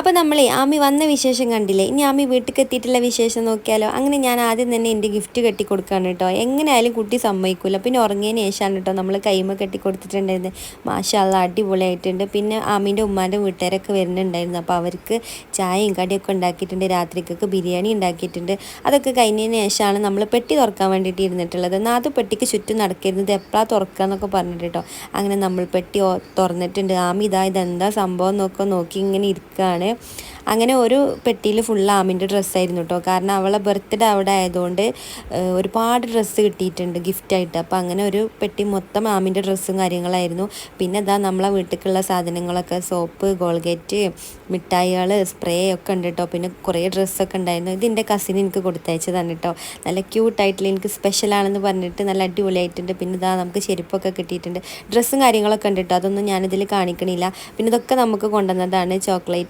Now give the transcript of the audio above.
അപ്പോൾ നമ്മളെ ആമി വന്ന വിശേഷം കണ്ടില്ലേ, ഇനി ആമി വീട്ടിലേക്ക് എത്തിയിട്ടുള്ള വിശേഷം നോക്കിയാലോ. അങ്ങനെ ഞാൻ ആദ്യം തന്നെ എൻ്റെ ഗിഫ്റ്റ് കെട്ടി കൊടുക്കുകയാണ് കേട്ടോ. എങ്ങനെയായാലും കുട്ടി സമ്മതിക്കില്ല. പിന്നെ ഉറങ്ങിയതിന് ശേഷമാണ് കേട്ടോ നമ്മൾ കൈമ കെട്ടി കൊടുത്തിട്ടുണ്ടായിരുന്നത്. മാഷാ അല്ലാ അടിപൊളിയായിട്ടുണ്ട്. പിന്നെ ആമീൻ്റെ ഉമ്മാൻ്റെ വീട്ടുകാരൊക്കെ വരുന്നുണ്ടായിരുന്നു. അപ്പോൾ അവർക്ക് ചായയും കടിയൊക്കെ ഉണ്ടാക്കിയിട്ടുണ്ട്. രാത്രിക്കൊക്കെ ബിരിയാണി ഉണ്ടാക്കിയിട്ടുണ്ട്. അതൊക്കെ കഴിഞ്ഞതിന് ശേഷമാണ് നമ്മൾ പെട്ടി തുറക്കാൻ വേണ്ടിയിട്ട് ഇരുന്നിട്ടുള്ളത്. എന്നാൽ അത് പെട്ടിക്ക് ചുറ്റും നടക്കരുന്നത്, എപ്പോഴാണ് തുറക്കുക എന്നൊക്കെ പറഞ്ഞിട്ട് കേട്ടോ. അങ്ങനെ നമ്മൾ പെട്ടി തുറന്നിട്ടുണ്ട്. ആമി ഇതെന്താ സംഭവം നോക്കി ഇങ്ങനെ ഇരിക്കുകയാണ്. അങ്ങനെ ഒരു പെട്ടിയിൽ ഫുൾ ആമിൻ്റെ ഡ്രസ്സായിരുന്നു കേട്ടോ. കാരണം അവളെ ബർത്ത്ഡേ അവിടെ ആയതുകൊണ്ട് ഒരുപാട് ഡ്രസ്സ് കിട്ടിയിട്ടുണ്ട് ഗിഫ്റ്റായിട്ട്. അപ്പോൾ അങ്ങനെ ഒരു പെട്ടി മൊത്തം ആമിൻ്റെ ഡ്രസ്സും കാര്യങ്ങളായിരുന്നു. പിന്നെ നമ്മളെ വീട്ടിലേക്കുള്ള സാധനങ്ങളൊക്കെ സോപ്പ്, കോൾഗേറ്റ്, മിഠായികൾ, സ്പ്രേ ഒക്കെ ഉണ്ട് കേട്ടോ. പിന്നെ കുറേ ഡ്രസ്സൊക്കെ ഉണ്ടായിരുന്നു. ഇതിൻ്റെ കസിൻ എനിക്ക് കൊടുത്തയച്ചതാണ് കേട്ടോ. നല്ല ക്യൂട്ടായിട്ടുള്ള, എനിക്ക് സ്പെഷ്യലാണെന്ന് പറഞ്ഞിട്ട് നല്ല അടിപൊളിയായിട്ടുണ്ട്. പിന്നെ നമുക്ക് ചെരുപ്പൊക്കെ കിട്ടിയിട്ടുണ്ട്. ഡ്രസ്സും കാര്യങ്ങളൊക്കെ ഉണ്ട് കേട്ടോ. അതൊന്നും ഞാനിതിൽ കാണിക്കണില്ല. പിന്നെ ഇതൊക്കെ നമുക്ക് കൊണ്ടുവന്നതാണ് ചോക്ലേറ്റ്